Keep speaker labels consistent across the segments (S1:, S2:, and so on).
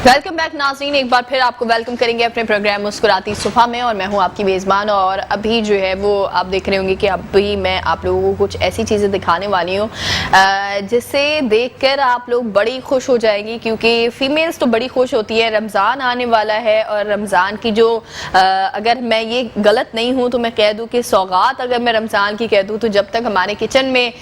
S1: Welcome back नाज़रीन, एक बार फिर आपको वेलकम करेंगे अपने प्रोग्राम मुस्कुराती सुबह में। और मैं हूं आपकी मेज़बान। और अभी जो है वो आप देख रहे होंगे कि अभी मैं आप लोगों को कुछ ऐसी चीज़ें दिखाने वाली हूं जिससे देखकर आप लोग बड़ी खुश हो जाएंगी, क्योंकि फ़ीमेल्स तो बड़ी खुश होती है। रमज़ान आने वाला है और रमज़ान की जो अगर मैं ये गलत नहीं हूँ तो मैं कह दूँ कि सौगात अगर मैं रमज़ान की कह दूँ तो जब तक हमारे किचन में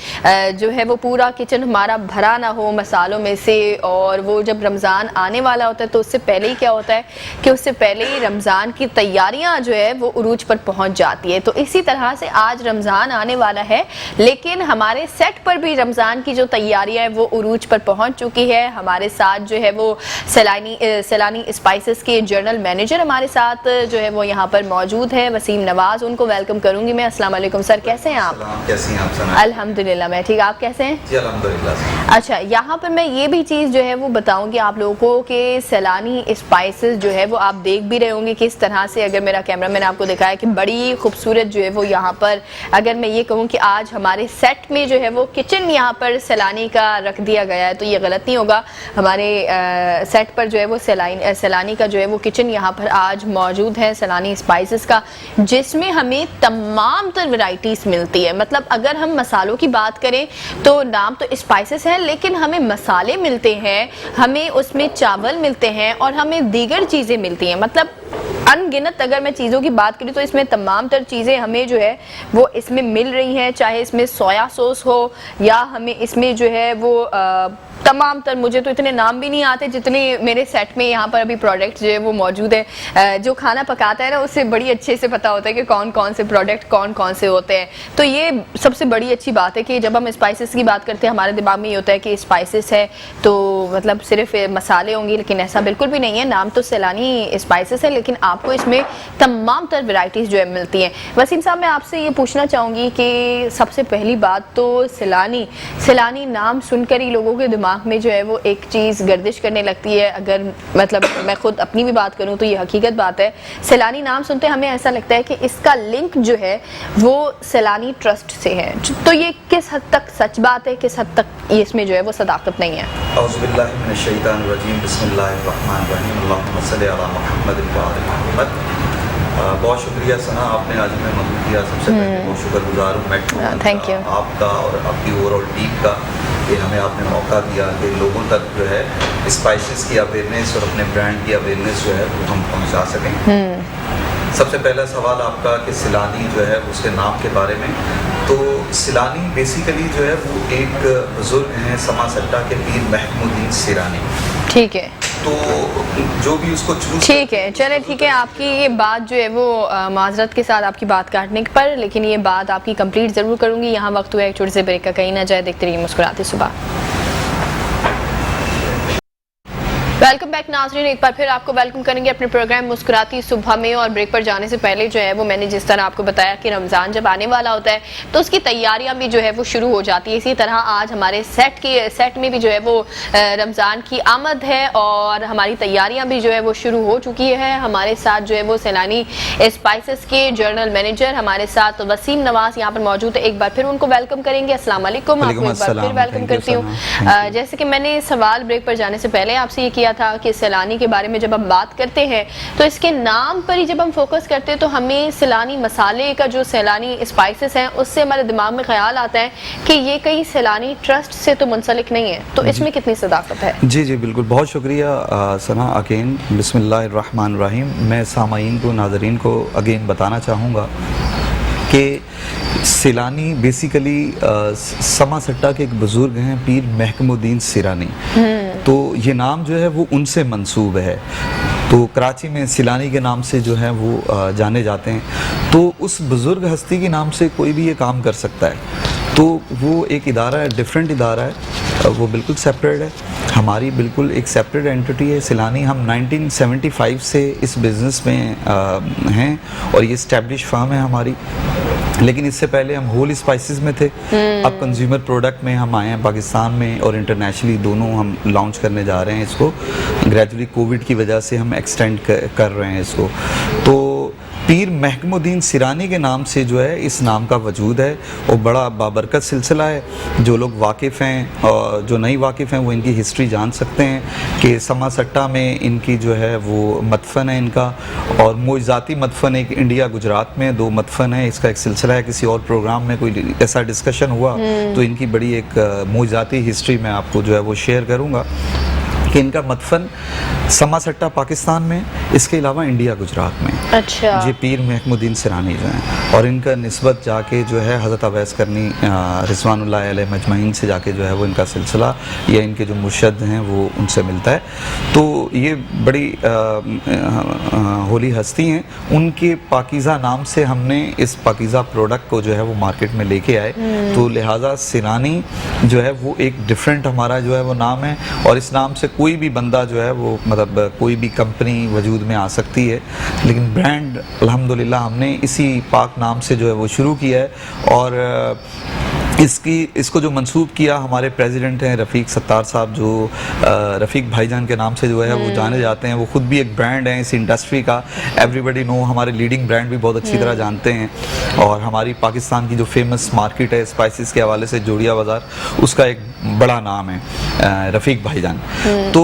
S1: जो है वो पूरा किचन हमारा भरा ना हो मसालों में से, और वो जब रमज़ान आने वाला होता है तो उससे पहले ही क्या होता है कि उससे पहले ही रमज़ान की तैयारियां जो है वो उरूज पर पहुंच जाती है। तो इसी तरह से आज रमज़ान आने वाला है, लेकिन हमारे सेट पर भी रमज़ान की जो तैयारियां है वो उरूज पर पहुंच चुकी है। हमारे साथ जो है वो सैलानी स्पाइसेस के जनरल मैनेजर हमारे साथ जो है वो यहाँ पर मौजूद है, वसीम नवाज। उनको वेलकम करूंगी मैं। अस्सलाम वालेकुम सर, कैसे हैं आप?
S2: कैसी हैं आप सना?
S1: अल्हम्दुलिल्लाह मैं ठीक, आप कैसे हैं?
S2: जी अल्हम्दुलिल्लाह।
S1: अच्छा, यहाँ पर मैं ये भी चीज़ जो है वो बताऊंगी आप लोगों को कि सैलानी स्पाइसेस जो है वो आप देख भी रहे होंगे किस तरह से, अगर मेरा कैमरा मैंने आपको दिखाया कि बड़ी खूबसूरत जो है वो यहाँ पर, अगर मैं ये कहूँ कि आज हमारे सेट में जो है वो किचन यहाँ पर सैलानी का रख दिया गया है तो ये गलत नहीं होगा। हमारे सेट पर जो है वो सैलानी का जो है वो किचन यहाँ पर आज मौजूद है, सैलानी स्पाइसेस का, जिसमें हमें तमाम तर वैरायटीज़ मिलती है। मतलब अगर हम मसालों की बात करें तो नाम तो स्पाइसेस है, लेकिन हमें मसाले मिलते हैं, हमें उसमें चावल मिलते हैं और हमें दीगर चीज़ें मिलती हैं। मतलब अनगिनत अगर मैं चीज़ों की बात करूँ तो इसमें तमाम तर चीज़ें हमें जो है वो इसमें मिल रही हैं, चाहे इसमें सोया सॉस हो या हमें इसमें जो है वो तमाम तर, मुझे तो इतने नाम भी नहीं आते जितने मेरे सेट में यहाँ पर अभी प्रोडक्ट जो है वो मौजूद है। जो खाना पकाता है ना उससे बड़ी अच्छे से पता होता है कि कौन कौन से प्रोडक्ट कौन कौन से होते हैं। तो ये सबसे बड़ी अच्छी बात है कि जब हम स्पाइसेस की बात करते हैं हमारे दिमाग में ये होता है कि स्पाइसेस है तो मतलब सिर्फ मसाले होंगे, लेकिन ऐसा बिल्कुल भी नहीं है। नाम तो सैलानी स्पाइसेस है, लेकिन आपको इसमें तमाम तर वैरायटीज़ जो है मिलती हैं। वसीम साहब, मैं आपसे ये पूछना चाहूँगी कि सबसे पहली बात तो सैलानी नाम सुनकर ही लोगों के दिमाग में जो है वो एक चीज़ गर्दिश करने लगती है। अगर मतलब मैं खुद अपनी भी बात करूं तो ये हकीकत बात है, सैलानी नाम सुनते हमें ऐसा लगता है कि इसका लिंक जो है वो सैलानी ट्रस्ट से है। तो ये किस हद तक सच बात है, किस हद तक ये इसमें जो है वो सदाकत नहीं है?
S2: औज़ुबिल्लाहि मिनश्शैतानिर्रजीम, बिस्मिल्लाहिर्रहमानिर्रहीम, अल्लाहुम्मा सल्लि अला मुहम्मद व आलि मुहम्मद। बहुत शुक्रिया सना, आपने आज हमें मदद किया। सबसे पहले बहुत शुक्रगुजार हूँ मैं
S1: थैंक यू
S2: आपका और आपकी ओवरऑल टीम का कि हमें आपने मौका दिया कि लोगों तक जो है स्पाइसेस की अवेयरनेस और अपने ब्रांड की अवेयरनेस जो है वो हम पहुंचा सकें। सबसे पहला सवाल आपका कि सैलानी जो है उसके नाम के बारे में। तो सैलानी बेसिकली जो है वो एक बुजुर्ग हैं समा सट्टा के पीर महमूदीन सिरानी।
S1: ठीक है,
S2: तो जो भी उसको चूज,
S1: ठीक है, चले ठीक है। आपकी ये बात जो है वो माजरत के साथ आपकी बात काटने पर, लेकिन ये बात आपकी कंप्लीट ज़रूर करूँगी। यहाँ वक्त हुआ एक छोटे से ब्रेक का, कहीं ना जाए, देखते रहिए मुस्कुराते सुबह। वेलकम बैक नाज़रीन, एक बार फिर आपको वेलकम करेंगे अपने प्रोग्राम मुस्कुराती सुबह में। और ब्रेक पर जाने से पहले जो है वो मैंने जिस तरह आपको बताया कि रमज़ान जब आने वाला होता है तो उसकी तैयारियां भी जो है वो शुरू हो जाती है। इसी तरह आज हमारे सेट में भी जो है वो रमज़ान की आमद है और हमारी तैयारियां भी जो है वो शुरू हो चुकी है। हमारे साथ जो है वो सैलानी स्पाइसेस के जनरल मैनेजर हमारे साथ वसीम नवाज यहाँ पर मौजूद है। एक बार फिर उनको वेलकम करेंगे। अस्सलाम वालेकुम, आपको एक बार फिर वेलकम करती हूँ। जैसे कि मैंने सवाल ब्रेक पर जाने से पहले आपसे ये किया था कि सैलानी के बारे में जब हम बात करते हैं तो इसके नाम पर ही जब हम फोकस करते हैं तो हमें सैलानी मसाले का जो सैलानी स्पाइसेस हैं उससे हमारे दिमाग में ख्याल आता है कि ये कहीं सैलानी ट्रस्ट से तो मुंसलिक नहीं है। तो इसमें कितनी सदाकत है?
S2: जी जी बिल्कुल, बहुत शुक्रिया सना। अगेन बिस्मिल्लाहिर्रहमानिर्रहीम, मैं सामाईन को, नाज़रीन को अगेन बताना चाहूँगा कि सैलानी बेसिकली समा सट्टा के एक बुज़ुर्ग हैं पीर महमूदीन सिरानी। तो ये नाम जो है वो उनसे मंसूब है। तो कराची में सैलानी के नाम से जो है वो जाने जाते हैं। तो उस बुज़ुर्ग हस्ती के नाम से कोई भी ये काम कर सकता है। तो वो एक इदारा है, डिफरेंट इदारा है, वो बिल्कुल सेपरेट है। हमारी बिल्कुल एक सेपरेट एंटिटी है सैलानी। हम 1975 से इस बिज़नेस में हैं और ये इस्टेब्लिश फार्म है हमारी। लेकिन इससे पहले हम होल स्पाइसेस में थे। अब कंज्यूमर प्रोडक्ट में हम आए हैं, पाकिस्तान में और इंटरनेशनली दोनों हम लॉन्च करने जा रहे हैं इसको। ग्रेजुअली कोविड की वजह से हम एक्सटेंड कर रहे हैं इसको। तो पीर महमूदुद्दीन सिरानी के नाम से जो है इस नाम का वजूद है और बड़ा बाबरकत सिलसिला है। जो लोग वाकिफ़ हैं और जो नहीं वाकिफ़ हैं वो इनकी हिस्ट्री जान सकते हैं कि समा सट्टा में इनकी जो है वो मदफन है इनका, और मोइज़ाती मदफन एक इंडिया गुजरात में 2 मदफन है। इसका एक सिलसिला है, किसी और प्रोग्राम में कोई ऐसा डिस्कशन हुआ तो इनकी बड़ी एक मोइज़ाती हिस्ट्री मैं आपको जो है वो शेयर करूँगा कि इनका मदफन समा सट्टा पाकिस्तान में, इसके अलावा इंडिया गुजरात में।
S1: अच्छा।
S2: जी पीर महमूदुद्दीन सिरानी जो हैं, और इनका निस्बत जाके जो है हज़रत अवैस करनी रिज़वानुल्लाह अलैहि मजमईन से जाके जो है वो इनका सिलसिला या इनके जो मुर्शद हैं वो उनसे मिलता है। तो ये बड़ी होली हस्ती हैं, उनके पाकीज़ा नाम से हमने इस पाकीज़ा प्रोडक्ट को जो है वो मार्केट में लेके आए। तो लिहाजा सिरानी जो है वो एक डिफरेंट हमारा जो है वो नाम है, और इस नाम से कोई भी बंदा जो है वो मतलब कोई भी कंपनी वजूद में आ सकती है, लेकिन ब्रांड अल्हम्दुलिल्लाह हमने इसी पाक नाम से जो है वो शुरू किया है। और इसको जो मंसूब किया हमारे प्रेसिडेंट हैं रफ़ीक सत्तार साहब, जो रफ़ीक भाईजान के नाम से जो है वो जाने जाते हैं। वो खुद भी एक ब्रांड हैं इस इंडस्ट्री का, एवरीबडी नो, हमारे लीडिंग ब्रांड भी बहुत अच्छी तरह जानते हैं। और हमारी पाकिस्तान की जो फेमस मार्केट है स्पाइसेस के हवाले से, जोड़िया बाज़ार, उसका एक बड़ा नाम है रफ़ीक भाईजान। तो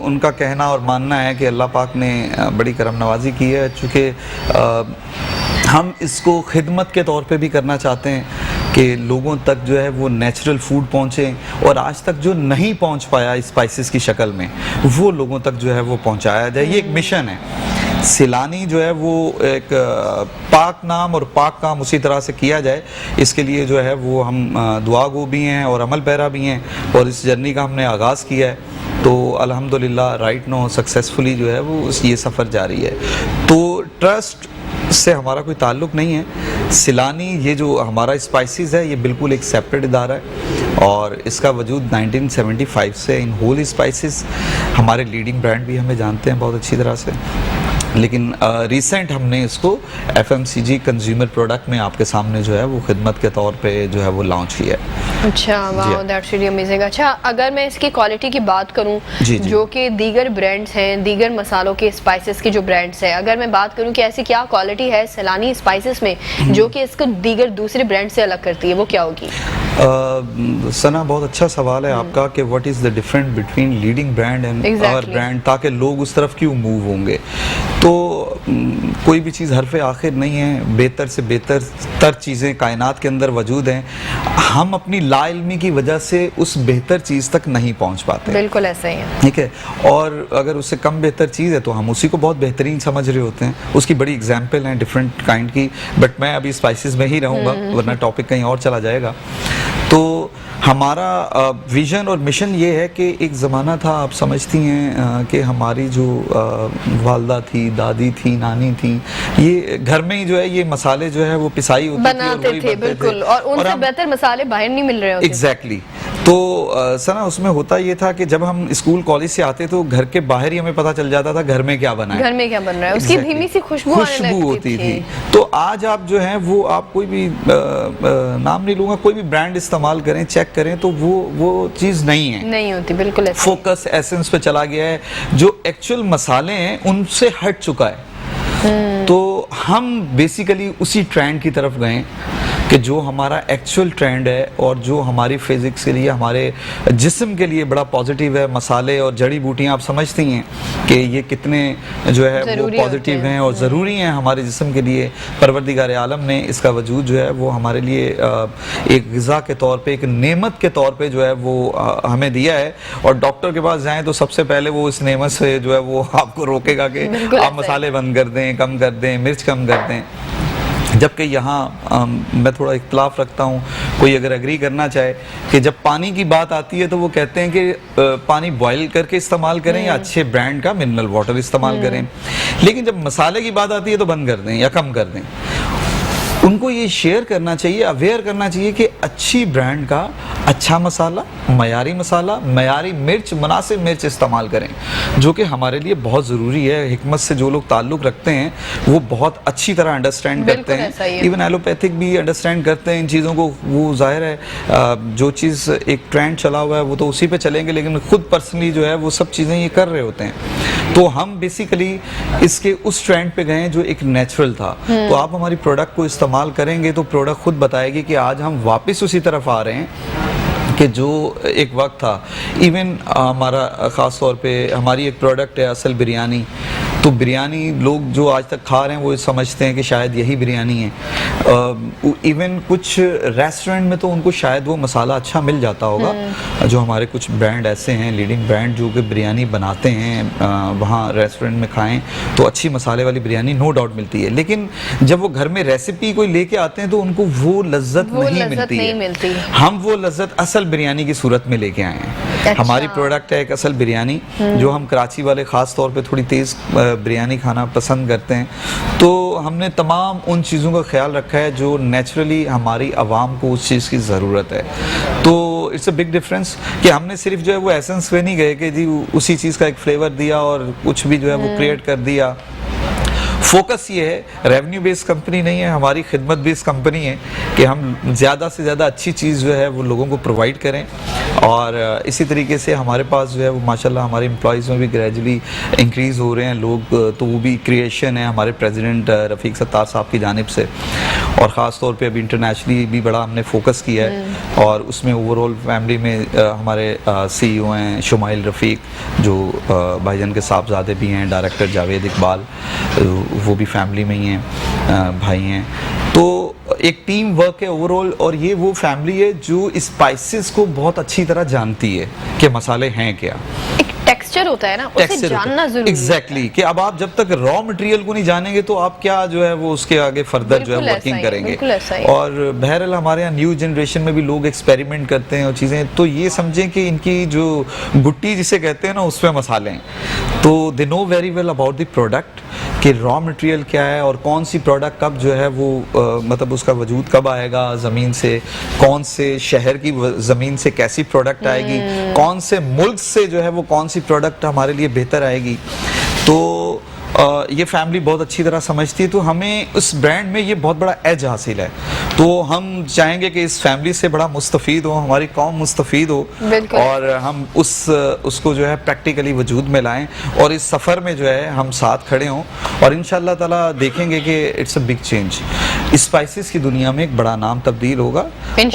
S2: उनका कहना और मानना है कि अल्लाह पाक ने बड़ी करम नवाजी की है, चूँकि हम इसको खिदमत के तौर पे भी करना चाहते हैं कि लोगों तक जो है वो नेचुरल फूड पहुँचे, और आज तक जो नहीं पहुँच पाया स्पाइसेस की शक्ल में वो लोगों तक जो है वो पहुँचाया जाए। ये एक मिशन है। सिलानी जो है वो एक पाक नाम और पाक काम उसी तरह से किया जाए, इसके लिए जो है वो हम दुआ गो भी हैं और अमल पैरा भी हैं, और इस जर्नी का हमने आगाज़ किया है। तो अल्हम्दुलिल्लाह राइट नो सक्सेसफुली जो है वो ये सफ़र जारी है। तो ट्रस्ट से हमारा कोई ताल्लुक़ नहीं है। सिलानी ये जो हमारा स्पाइसेस है ये बिल्कुल एक सेपरेट इदारा है, और इसका वजूद 1975 से इन होल स्पाइसेस, हमारे लीडिंग ब्रांड भी हमें जानते हैं बहुत अच्छी तरह से, लेकिन रिसेंट हमने इसको FMCG कंज्यूमर प्रोडक्ट में आपके सामने जो है वो खिदमत के तौर पे जो है वो लॉन्च किया है।
S1: अच्छा, वाह, दैट्स रियली अमेजिंग। अच्छा, अगर मैं इसकी क्वालिटी की बात करूं, जो कि दीगर ब्रांड्स हैं, दीगर मसालों के स्पाइसेस की जो ब्रांड्स हैं, अगर मैं बात करूं कि ऐसी क्या क्वालिटी है सिलानी स्पाइसेस में जो कि इसको दीगर दूसरे ब्रांड से अलग करती है, वो क्या होगी?
S2: सना, बहुत अच्छा सवाल है आपका कि what is the difference between leading brand and our brand, ताकि लोग उस तरफ क्यों मूव होंगे। तो कोई भी चीज़ हरफ़े आखिर नहीं है, बेहतर से बेहतर तर चीज़ें कायनात के अंदर वजूद हैं। हम अपनी लाइल्मी की वजह से उस बेहतर चीज़ तक नहीं पहुंच पाते।
S1: बिल्कुल ऐसा ही है,
S2: ठीक है। और अगर उससे कम बेहतर चीज़ है तो हम उसी को बहुत बेहतरीन समझ रहे होते हैं। उसकी बड़ी एग्जाम्पल हैं डिफरेंट काइंड की, बट मैं अभी स्पाइसेस में ही रहूँगा वरना टॉपिक कहीं और चला जाएगा। तो हमारा विज़न और मिशन ये है कि एक ज़माना था, आप समझती हैं कि हमारी जो वालदा थी, दादी थी, नानी थी, ये घर में ही जो है ये मसाले जो है वो पिसाई होती
S1: बनाते थे, बिल्कुल, और उनसे बेहतर मसाले बाहर नहीं मिल रहे होते।
S2: एग्जैक्टली। तो सना, उसमें होता ये था कि जब हम स्कूल कॉलेज से आते तो घर के बाहर ही हमें पता चल जाता था घर में क्या बना है,
S1: घर में क्या बन रहा है, उसकी धीमी सी खुशबू
S2: होती थी। तो आज आप जो है वो आप कोई भी नाम नहीं लूँगा, कोई भी ब्रांड इस्तेमाल करें, चेक करें, तो वो चीज़ नहीं है,
S1: नहीं होती, बिल्कुल।
S2: फोकस एसेंस पे चला गया है, जो एक्चुअल मसाले हैं उनसे हट चुका है। तो हम बेसिकली उसी ट्रेंड की तरफ गए कि जो हमारा एक्चुअल ट्रेंड है और जो हमारी फिजिक्स के लिए, हमारे जिस्म के लिए बड़ा पॉजिटिव है। मसाले और जड़ी बूटियाँ आप समझती हैं कि ये कितने जो है वो पॉजिटिव हैं और ज़रूरी हैं हमारे जिस्म के लिए। परवरदिगार आलम ने इसका वजूद जो है वो हमारे लिए एक ग़िज़ा के तौर पे, एक नेमत के तौर पे जो है वो हमें दिया है। और डॉक्टर के पास जाएँ तो सबसे पहले वो इस नेमत से जो है वो आपको रोकेगा कि आप मसाले बंद कर दें, कम कर दें, मिर्च कम कर दें। जबकि यहाँ मैं थोड़ा इख्तलाफ रखता हूँ, कोई अगर एग्री करना चाहे कि जब पानी की बात आती है तो वो कहते हैं कि पानी बॉयल करके इस्तेमाल करें या अच्छे ब्रांड का मिनरल वाटर इस्तेमाल करें, लेकिन जब मसाले की बात आती है तो बंद कर दें या कम कर दें। उनको ये शेयर करना चाहिए, अवेयर करना चाहिए कि अच्छी ब्रांड का अच्छा मसाला, मयारी मिर्च, मुनासिब मिर्च इस्तेमाल करें, जो कि हमारे लिए बहुत ज़रूरी है। हिकमत से जो लोग ताल्लुक़ रखते हैं वो बहुत अच्छी तरह अंडरस्टैंड करते हैं, इवन एलोपैथिक भी अंडरस्टैंड करते हैं इन चीज़ों को। वो जाहिर है जो चीज़ एक ट्रेंड चला हुआ है वो तो उसी पे चलेंगे, लेकिन खुद पर्सनली जो है वो सब चीज़ें ये कर रहे होते हैं। तो हम बेसिकली इसके उस ट्रेंड पे गए जो एक नेचुरल था। तो आप हमारी प्रोडक्ट को इस्तेमाल करेंगे तो प्रोडक्ट खुद बताएगी कि आज हम वापस उसी तरफ आ रहे हैं कि जो एक वक्त था। इवन हमारा ख़ास तौर पे हमारी एक प्रोडक्ट है असल बिरयानी, तो बिरयानी लोग जो आज तक खा रहे हैं वो समझते हैं कि शायद यही बिरयानी है। इवन कुछ रेस्टोरेंट में तो उनको शायद वो मसाला अच्छा मिल जाता होगा। जो हमारे कुछ ब्रांड ऐसे हैं, लीडिंग ब्रांड, जो कि बिरयानी बनाते हैं, वहाँ रेस्टोरेंट में खाएं तो अच्छी मसाले वाली बिरयानी नो डाउट मिलती है, लेकिन जब वो घर में रेसिपी कोई लेके आते हैं तो उनको वो लज्जत नहीं मिलती है। हम वो लज्जत असल बिरयानी की सूरत में लेके आए हैं।
S1: अच्छा।
S2: हमारी प्रोडक्ट है एक असल बिरयानी, जो हम कराची वाले ख़ास तौर पे थोड़ी तेज़ बिरयानी खाना पसंद करते हैं, तो हमने तमाम उन चीज़ों का ख्याल रखा है जो नेचुरली हमारी आवाम को उस चीज़ की ज़रूरत है। तो इट्स अ बिग डिफरेंस कि हमने सिर्फ जो है वो एसेंस पे नहीं गए कि जी उसी चीज़ का एक फ्लेवर दिया और कुछ भी जो है वो क्रिएट कर दिया। फोकस ये है, रेवेन्यू बेस्ड कंपनी नहीं है, हमारी खिदमत बेस्ड कंपनी है कि हम ज़्यादा से ज़्यादा अच्छी चीज़ जो है वो लोगों को प्रोवाइड करें। और इसी तरीके से हमारे पास जो है वो माशाल्लाह हमारे एम्प्लॉयज़ में भी ग्रेजुअली इंक्रीज़ हो रहे हैं लोग। तो वो भी क्रिएशन है हमारे प्रेसिडेंट रफ़ीक सत्तार साहब की जानिब से, और ख़ास तौर पे अभी इंटरनेशनली भी बड़ा हमने फोकस किया है। और उसमें ओवरऑल फैमिली में हमारे CEO हैं शुमाइल रफ़ीक, जो भाईजान के साहबजादे भी हैं, डायरेक्टर जावेद इकबाल, वो भी फैमिली में ही हैं, भाई हैं। तो एक टीम वर्क है ओवरऑल, और ये वो फैमिली है जो स्पाइसेस को बहुत अच्छी तरह जानती है कि मसाले हैं क्या।
S1: एक टेक्सचर होता है ना, उसे जानना जरूरी है।
S2: एग्जैक्टली, कि अब आप जब तक रॉ मटेरियल को नहीं जानेंगे तो आप क्या जो है वो उसके आगे फर्दर जो है वर्किंग करेंगे। और बहरहाल हमारे यहाँ न्यू जनरेशन में भी लोग एक्सपेरिमेंट करते हैं और चीज़ें, तो ये समझें कि इनकी जो गुट्टी जिसे कहते हैं ना उसमें मसाले हैं, तो they know very well about the product कि रॉ मटेरियल क्या है और कौन सी प्रोडक्ट कब जो है वो मतलब उसका वजूद कब आएगा ज़मीन से, कौन से शहर की ज़मीन से कैसी प्रोडक्ट आएगी, कौन से मुल्क से जो है वो कौन सी प्रोडक्ट हमारे लिए बेहतर आएगी। तो ये फैमिली बहुत अच्छी तरह समझती है, तो हमें उस ब्रांड में ये बहुत बड़ा एज हासिल है। तो हम चाहेंगे कि इस फैमिली से बड़ा मुस्तफ़ीद हो, हमारी कौम मुस्तफ़ीद हो, और हम उसको जो है प्रैक्टिकली वजूद में लाएं, और इस सफ़र में जो है हम साथ खड़े हों, और इंशाअल्लाह ताला देखेंगे कि it's a big change. Spices की दुनिया में एक बड़ा नाम तब्दील होगा,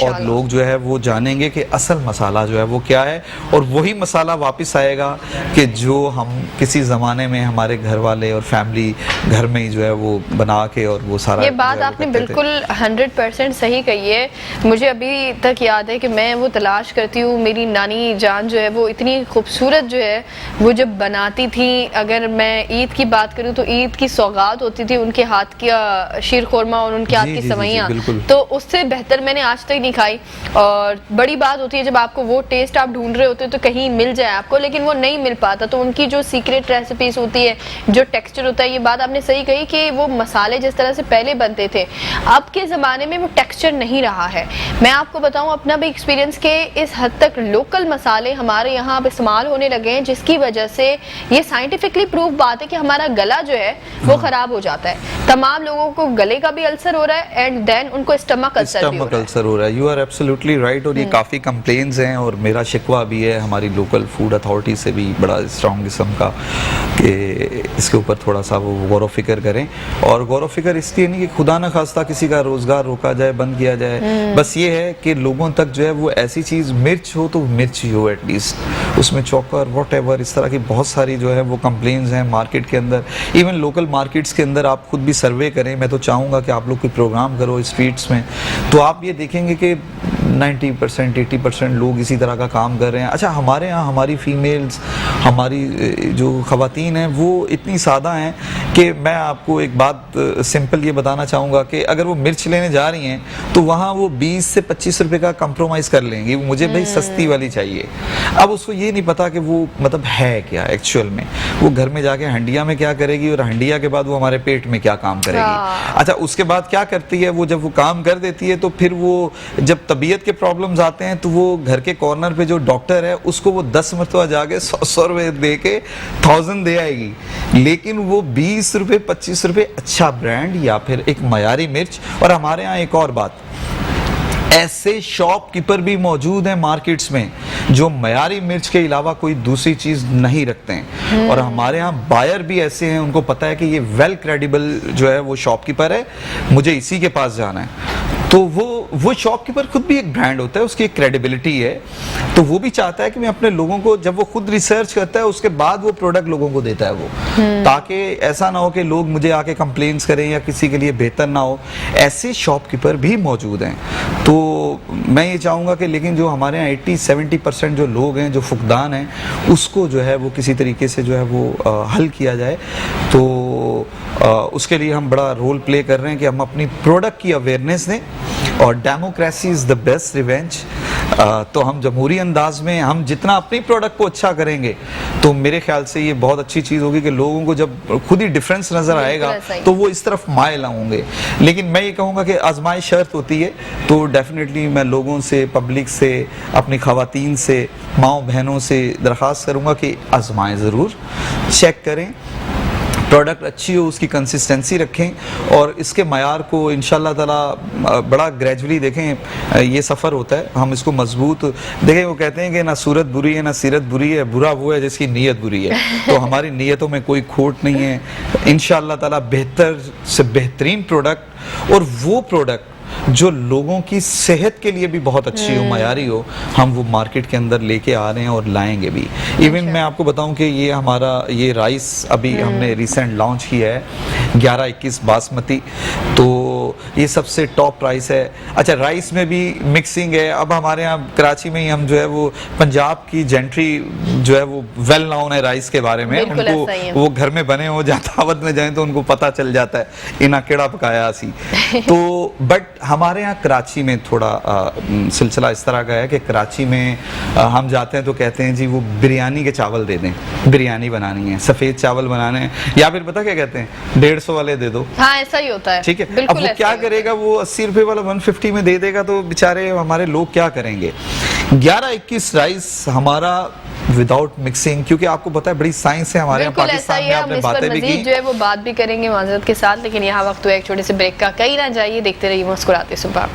S2: और लोग जो है वो जानेंगे कि असल मसाला जो है वो क्या है, और वही मसाला वापस आएगा कि जो हम किसी ज़माने में हमारे घर वाले और फैमिली घर में ही जो है वो बना के, और वो सारा,
S1: ये बात आपने बिल्कुल 100% सही कही है। मुझे अभी तक याद है कि मैं वो तलाश करती हूँ, मेरी नानी जान जो है वो इतनी खूबसूरत जो है वो जब बनाती थी। अगर मैं ईद की बात करूँ तो ईद की सौगात होती थी उनके हाथ का शीर खुरमा और उनके हाथ की सवैयाँ, तो उससे बेहतर मैंने आज तक नहीं खाई। और बड़ी बात होती है जब आपको वो टेस्ट आप ढूंढ रहे होते हो तो कहीं मिल जाए आपको, लेकिन वो नहीं मिल पाता। तो उनकी जो सीक्रेट रेसिपीज होती है, जो टेक्सचर होता है, ये बात आपने सही कही कि वो मसाले जिस तरह से पहले बनते थे, अब के ज़माने में वो टेक्सचर नहीं रहा है। मैं आपको बताऊं अपना भी एक्सपीरियंस के इस हद तक लोकल मसाले हमारे यहाँ अब इस्तेमाल होने लगे हैं, जिसकी वजह से ये साइंटिफिकली प्रूव बात है कि हमारा गला जो है वो ख़राब हो जाता है। तमाम लोगों को गले का भी अल्सर हो रहा है, एंड देन उनको स्टमक अल्सर भी हो रहा है।
S2: You are absolutely right. और ये काफ़ी कंप्लेंट्स हैं, और मेरा शिकवा भी है हमारी लोकल फूड अथॉरिटी से भी बड़ा स्ट्रॉन्ग किस्म का, कि इसके ऊपर थोड़ा सा वो गौर फिक्र करें। और गौर फिक्र इसलिए नहीं कि खुदा न खास्ता किसी का रोज़गार रोका जाए, बंद किया जाए, बस ये है कि लोगों तक जो है वो ऐसी चीज़, मिर्च हो तो मिर्च ही हो एटलीस्ट, उसमें चौकर वॉट इस तरह की बहुत सारी जो है वो कंप्लेंट्स हैं मार्केट के अंदर। इवन लोकल मार्केट्स के अंदर आप खुद भी सर्वे करें, मैं तो चाहूँगा कि आप लोग कोई प्रोग्राम करो स्ट्रीट्स में, तो आप ये देखेंगे कि 90% 80% लोग इसी तरह का काम कर रहे हैं। अच्छा, हमारे यहाँ हमारी फीमेल्स, हमारी जो ख़वातीन हैं वो इतनी सादा हैं कि मैं आपको एक बात सिंपल ये बताना चाहूँगा कि अगर वो मिर्च लेने जा रही हैं तो वहाँ वो 20 से 25 रुपए का कंप्रोमाइज़ कर लेंगी, मुझे भाई सस्ती वाली चाहिए। अब उसको ये नहीं पता कि वो मतलब है क्या एक्चुअल में, वो घर में जाके हंडिया में क्या करेगी और हंडिया के बाद वो हमारे पेट में क्या काम करेगी। अच्छा, उसके बाद क्या करती है वो, जब वो काम कर देती है तो फिर वो जब तबीयत के प्रॉब्लम्स आते हैं तो वो घर के कॉर्नर पे जो डॉक्टर है उसको वो 10 मरतबा जाके 100 रुपये दे के 1000 दे आएगी, लेकिन वो 20 रुपये 25 रुपये अच्छा ब्रांड या फिर एक मयारी मिर्च। और हमारे यहाँ एक और बात, ऐसे शॉपकीपर भी मौजूद हैं मार्केट्स में जो मयारी मिर्च के अलावा कोई दूसरी चीज नहीं रखते हैं, और हमारे यहाँ बायर भी ऐसे हैं, उनको पता है कि ये वेल क्रेडिबल जो है वो शॉपकीपर है, मुझे इसी के पास जाना है। तो वो शॉपकीपर खुद भी एक ब्रांड होता है, उसकी एक क्रेडिबिलिटी है, तो वो भी चाहता है कि मैं अपने लोगों को, जब वो खुद रिसर्च करता है उसके बाद वो प्रोडक्ट लोगों को देता है वो, ताकि ऐसा ना हो कि लोग मुझे आके कंप्लेंट्स करें या किसी के लिए बेहतर ना हो। ऐसे शॉपकीपर भी मौजूद हैं। तो मैं ये चाहूँगा कि लेकिन जो हमारे यहाँ 80-70% जो लोग हैं, जो फुकदान हैं, उसको जो है वो किसी तरीके से जो है वो हल किया जाए। तो उसके लिए हम बड़ा रोल प्ले कर रहे हैं कि हम अपनी प्रोडक्ट की अवेयरनेस दें, और democracy is the best revenge. तो हम जमहूरी अंदाज में हम जितना अपनी प्रोडक्ट को अच्छा करेंगे तो मेरे ख्याल से ये बहुत अच्छी चीज़ होगी कि लोगों को जब खुद ही डिफरेंस नज़र आएगा तो वो इस तरफ माइल होंगे। लेकिन मैं ये कहूँगा कि आजमाइश शर्त होती है, तो डेफिनेटली मैं लोगों से, पब्लिक से, अपनी ख़वातीन से, माँओं बहनों से दरख्वास्त करूँगा कि आजमाएँ ज़रूर, चेक करें, प्रोडक्ट अच्छी हो, उसकी कंसिस्टेंसी रखें, और इसके मयार को इंशाल्लाह ताला बड़ा ग्रेजुअली देखें। ये सफ़र होता है, हम इसको मजबूत देखें। वो कहते हैं कि ना सूरत बुरी है ना सीरत बुरी है, बुरा वो है जिसकी नीयत बुरी है। तो हमारी नीयतों में कोई खोट नहीं है। इंशाल्लाह ताला बेहतर से बेहतरीन प्रोडक्ट, और वो प्रोडक्ट जो लोगों की सेहत के लिए भी बहुत अच्छी हो, मयारी हो, हम वो मार्केट के अंदर लेके आ रहे हैं और लाएंगे भी। इवन मैं आपको बताऊं कि ये हमारा ये राइस अभी हमने रिसेंट लॉन्च किया है, 1121 बासमती, तो ये सबसे टॉप राइस है। अच्छा, राइस में भी मिक्सिंग है। अब हमारे यहाँ कराची में ही हम जो है वो पंजाब की जेंट्री जो है वो वेल नोन है राइस के बारे में, उनको वो घर में बने हो, जहाँ दावत में जाएं तो उनको पता चल जाता है इना केड़ा पकाया सी। तो बट हमारे यहाँ कराची में थोड़ा सिलसिला इस तरह का है कि कराची में हम जाते हैं तो कहते हैं जी वो बिरयानी के चावल दे दें, बिरयानी बनानी है, सफ़ेद चावल बनाने हैं, या फिर पता क्या कहते हैं, 150 वाले दे दो।
S1: हाँ, ऐसा ही होता है।
S2: ठीक है, अब वो क्या करेगा, वो 80 रुपए वाला 150 में दे देगा, तो बेचारे हमारे लोग क्या करेंगे। 1121 राइस हमारा विदाउट मिक्सिंग, क्योंकि आपको पता है बड़ी साइंस है हमारे यहाँ पाकिस्तान में, आपने बातें भी की,
S1: जो है वो बात भी करेंगे माजरत के साथ, लेकिन यहाँ वक्त हुआ एक छोटे से ब्रेक का। कहीं ना जाइए, देखते रहिए मुस्कुराते सुबह।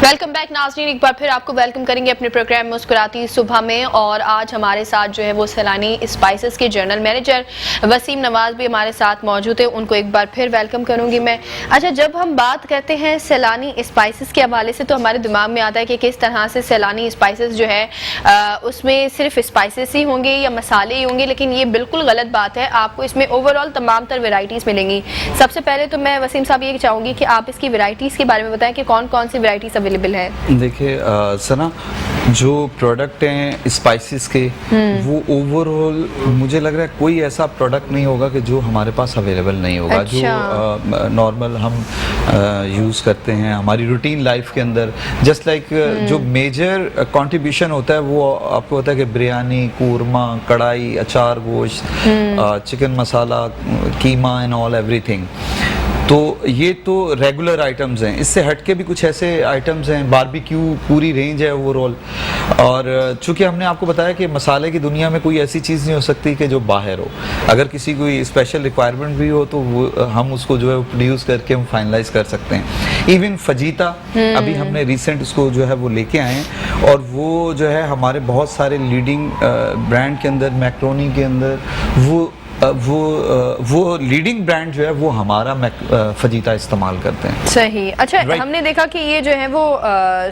S1: वेलकम बैक नाज़रीन, एक बार फिर आपको वेलकम करेंगे अपने प्रोग्राम मुस्कुराती सुबह में। और आज हमारे साथ जो है वो सैलानी स्पाइसेस के जनरल मैनेजर वसीम नवाज भी हमारे साथ मौजूद है, उनको एक बार फिर वेलकम करूंगी मैं। अच्छा, जब हम बात करते हैं सैलानी स्पाइसेस के हवाले से तो हमारे दिमाग में आता है कि किस तरह से सैलानी स्पाइसेस जो है उसमें सिर्फ स्पाइसेस ही होंगे या मसाले ही होंगे, लेकिन ये बिल्कुल गलत बात है। आपको इसमें ओवरऑल तमाम तर वेराइटीज़ मिलेंगी। सबसे पहले तो मैं वसीम साहब ये चाहूँगी कि आप इसकी वेराइटीज़ के बारे में बताएं कि कौन कौन सी वेराइटीज़ अवेलेबल है।
S2: देखिए सना, जो प्रोडक्ट हैं स्पाइसेस के, वो ओवरऑल मुझे लग रहा है कोई ऐसा प्रोडक्ट नहीं होगा कि जो हमारे पास अवेलेबल नहीं होगा।
S1: अच्छा।
S2: जो नॉर्मल हम यूज़ करते हैं हमारी रूटीन लाइफ के अंदर, जस्ट लाइक जो मेजर कंट्रीब्यूशन होता है वो आपको पता है कि बिरयानी, कूरमा, कढ़ाई, अचार गोश्त, chicken masala, keema and all everything. तो ये तो रेगुलर आइटम्स हैं, इससे हटके भी कुछ ऐसे आइटम्स हैं, बारबेक्यू पूरी रेंज है ओवरऑल। और चूंकि हमने आपको बताया कि मसाले की दुनिया में कोई ऐसी चीज़ नहीं हो सकती कि जो बाहर हो, अगर किसी कोई स्पेशल रिक्वायरमेंट भी हो तो वो हम उसको जो है वो प्रोड्यूस करके हम फाइनलाइज कर सकते हैं। इवन फजीता अभी हमने रिसेंट उसको जो है वो लेके आए हैं, और वो जो है हमारे बहुत सारे लीडिंग ब्रांड के अंदर, मैक्रोनी के अंदर, वो लीडिंग ब्रांड जो है वो हमारा फजीता इस्तेमाल करते हैं।
S1: सही। अच्छा, हमने देखा कि ये जो है वो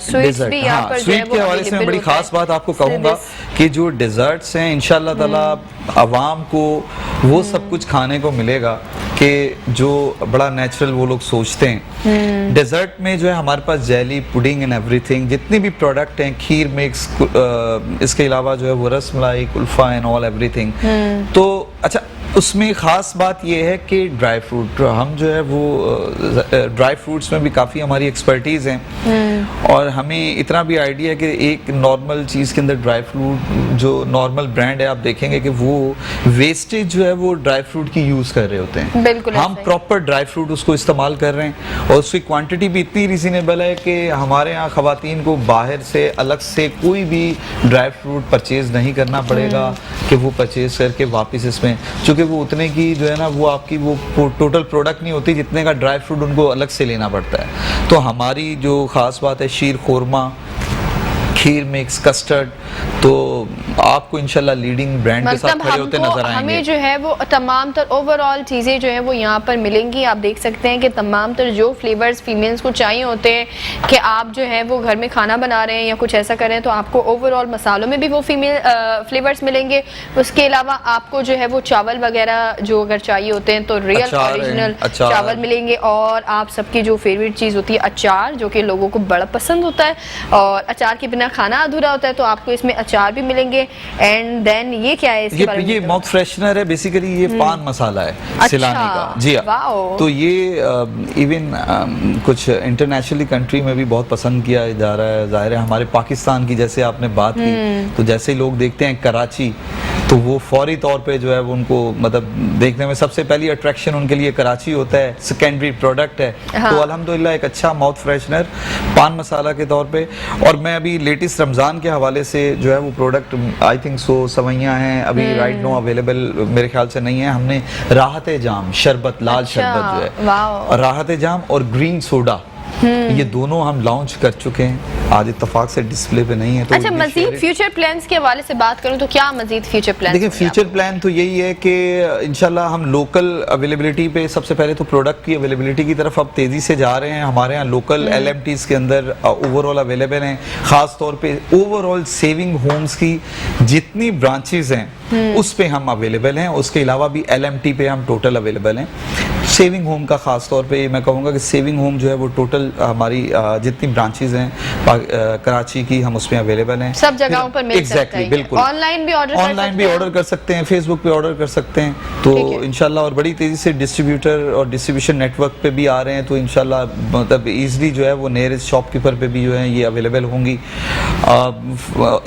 S1: स्वीट्स भी यहाँ पर जो है
S2: स्वीट के हवाले से मैं बड़ी खास बात आपको कहूँगा कि जो डेजर्ट्स हैं इंशाल्लाह ताला अवाम को वो सब कुछ खाने को मिलेगा कि जो बड़ा नेचुरल वो लोग सोचते हैं। डेजर्ट में जो है हमारे पास जेली, पुडिंग एंड एवरीथिंग, जितनी भी प्रोडक्ट हैं, खीर मिक्स, इसके अलावा जो है वो rasmalai, Kulfa and all everything. तो अच्छा, उसमें ख़ास बात ये है कि ड्राई फ्रूट, हम जो है वो ड्राई फ्रूट्स में भी काफ़ी हमारी एक्सपर्टीज़ हैं और हमें इतना भी आइडिया है कि एक नॉर्मल चीज़ के अंदर ड्राई फ्रूट, जो नॉर्मल ब्रांड है, आप देखेंगे कि वो वेस्टेज जो है वो ड्राई फ्रूट की यूज़ कर रहे होते हैं।
S1: बिल्कुल,
S2: हम प्रॉपर ड्राई फ्रूट उसको इस्तेमाल कर रहे हैं और उसकी क्वांटिटी भी इतनी रीजनेबल है कि हमारे यहाँ ख़वातीन को बाहर से अलग से कोई भी ड्राई फ्रूट परचेज़ नहीं करना पड़ेगा कि वो परचेज़ करके वापस इसमें, चूँकि वो उतने की जो है ना वो आपकी वो टोटल प्रोडक्ट नहीं होती जितने का ड्राई फ्रूट उनको अलग से लेना पड़ता है। तो हमारी जो ख़ास बात है शीर खुरमा, खीर मिक्स, कस्टर्ड, तो आपको इंशाल्लाह लीडिंग ब्रांड के साथ खड़े होते नजर आएंगे।
S1: हमें जो है वो तमाम तर ओवरऑल चीज़ें जो है वो यहाँ पर मिलेंगी। आप देख सकते हैं कि तमाम तर जो फ्लेवर्स फीमेल्स को चाहिए होते हैं कि आप जो है वो घर में खाना बना रहे हैं या कुछ ऐसा करें, तो आपको ओवरऑल मसालों में भी वो फीमेल फ्लेवर्स मिलेंगे। उसके अलावा आपको जो है वो चावल वगैरह जो अगर चाहिए होते हैं तो रियल ओरिजिनल चावल मिलेंगे। और आप सबकी जो फेवरेट चीज़ होती है अचार, जो कि लोगों को बड़ा पसंद होता है और अचार के बिना खाना अधूरा होता है, तो आपको इसमें अचार भी मिलेंगे। एंड देन ये क्या है इसके बारे में?
S2: ये माउथ फ्रेशनर है, बेसिकली ये पान मसाला है।
S1: अच्छा,
S2: सिलानी का। जी हाँ। तो ये इवन कुछ इंटरनेशनली कंट्री में भी बहुत पसंद किया जा रहा है। जाहिर है हमारे पाकिस्तान की जैसे आपने बात की, तो जैसे ही लोग देखते हैं कराची, तो वो फौरी तौर पे जो है वो उनको मतलब देखने में सबसे पहली अट्रैक्शन उनके लिए कराची होता है, सेकेंडरी प्रोडक्ट है।
S1: हाँ।
S2: तो अल्हम्दुलिल्लाह एक अच्छा माउथ फ्रेशनर पान मसाला के तौर पे। और मैं अभी लेटेस्ट रमज़ान के हवाले से जो है वो प्रोडक्ट आई थिंक सो सवैयाँ हैं अभी राइट नो अवेलेबल, मेरे ख्याल से नहीं है। हमने राहत जाम शरबत, लाल शरबत जो है, राहत जाम और ग्रीन सोडा, ये दोनों हम लॉन्च कर चुके हैं। आज इत्तेफाक से डिस्प्ले पे नहीं है। तो
S1: अच्छा, मजीद फ्यूचर प्लान्स के हवाले से बात करूं तो क्या मजीद फ्यूचर प्लान?
S2: देखिए, फ्यूचर प्लान तो यही है कि इंशाल्लाह हम लोकल अवेलेबिलिटी पे, सबसे पहले तो प्रोडक्ट की अवेलेबिलिटी की तरफ अब तेज़ी से जा रहे हैं। हमारे यहाँ लोकल LMTs के अंदर ओवरऑल अवेलेबल हैं। ख़ास तौर पे ओवरऑल सेविंग होम्स की जितनी ब्रांचेज हैं उस पे हम अवेलेबल हैं। उसके अलावा भी LMT पे हम टोटल अवेलेबल हैं। सेविंग होम का ख़ास तौर पे मैं कहूँगा कि सेविंग होम जो है वो टोटल हमारी जितनी ब्रांचेज हैं कराची की, हम उसमें अवेलेबल हैं।
S1: सब जगहों पर मिल सकता है।
S2: बिल्कुल।
S1: ऑनलाइन भी ऑर्डर
S2: कर सकते हैं, फेसबुक पे ऑर्डर कर सकते हैं। तो इंशाल्लाह और बड़ी तेज़ी से डिस्ट्रीब्यूटर और डिस्ट्रीब्यूशन नेटवर्क पे भी आ रहे हैं। तो इंशाल्लाह मतलब ईजिली जो है वो नियरेस्ट शॉपकीपर पे भी जो है ये अवेलेबल होंगी।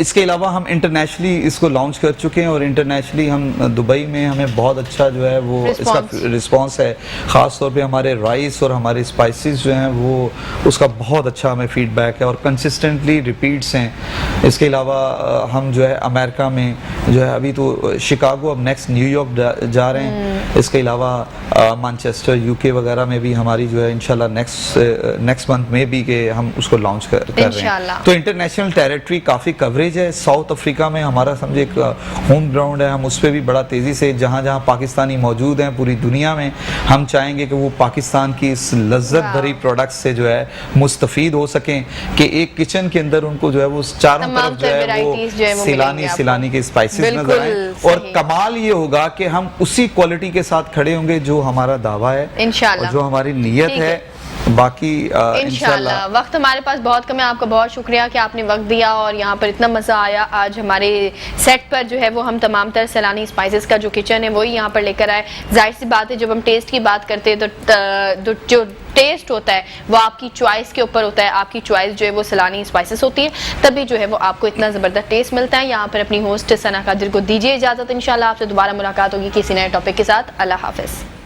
S2: इसके अलावा हम इंटरनेशनली इसको लॉन्च कर चुके हैं और इंटरनेशनली हम दुबई में हमें बहुत अच्छा जो है वो इसका रिस्पॉन्स है। ख़ास तौर पे हमारे राइस और हमारे स्पाइसेस जो हैं वो उसका बहुत अच्छा हमें फीडबैक है और कंसिस्टेंटली रिपीट्स हैं। इसके अलावा हम जो है अमेरिका में जो है अभी तो शिकागो, अब नेक्स्ट न्यूयॉर्क जा रहे हैं। इसके अलावा मैनचेस्टर, UK वगैरह में भी हमारी जो है इंशाल्लाह नेक्स्ट मंथ में भी के हम उसको लॉन्च कर रहे हैं। तो इंटरनेशनल टेरिटरी काफ़ी कवरेज है। साउथ अफ्रीका में हमारा समझे एक होम ग्राउंड है, हम उस पर भी बड़ा तेज़ी से जहाँ जहाँ पाकिस्तानी मौजूद हैं पूरी दुनिया में, हम चाहेंगे कि वो पाकिस्तान की इस लज्जत भरी प्रोडक्ट से जो है मुस्तफ़ीद हो सकें कि एक किचन के अंदर उनको जो है वो चारों तरफ जो है वो सिलानी के स्पाइसेस नजर आए। और कमाल ये होगा कि हम उसी क्वालिटी के साथ खड़े होंगे जो हमारा दावा है इंशाल्लाह, जो हमारी नीयत है। बाकी इंशाल्लाह।
S1: वक्त हमारे पास बहुत कम है। आपका बहुत शुक्रिया कि आपने वक्त दिया और यहाँ पर इतना मज़ा आया। आज हमारे सेट पर जो है वो हम तमाम तर सैलानी स्पाइसेस का जो किचन है वही यहाँ पर लेकर आए। जाहिर सी बात है जब हम टेस्ट की बात करते हैं तो जो टेस्ट होता है वो आपकी चॉइस के ऊपर होता है। आपकी चॉइस जो है वो सैलानी स्पाइसेस होती है, तभी जो है वो आपको इतना ज़बरदस्त टेस्ट मिलता है। यहाँ पर अपनी होस्ट सना कादिर को दीजिए इजाज़त। इंशाल्लाह आपसे दोबारा मुलाकात होगी किसी नए टॉपिक के साथ। अल्लाह हाफ़िज़।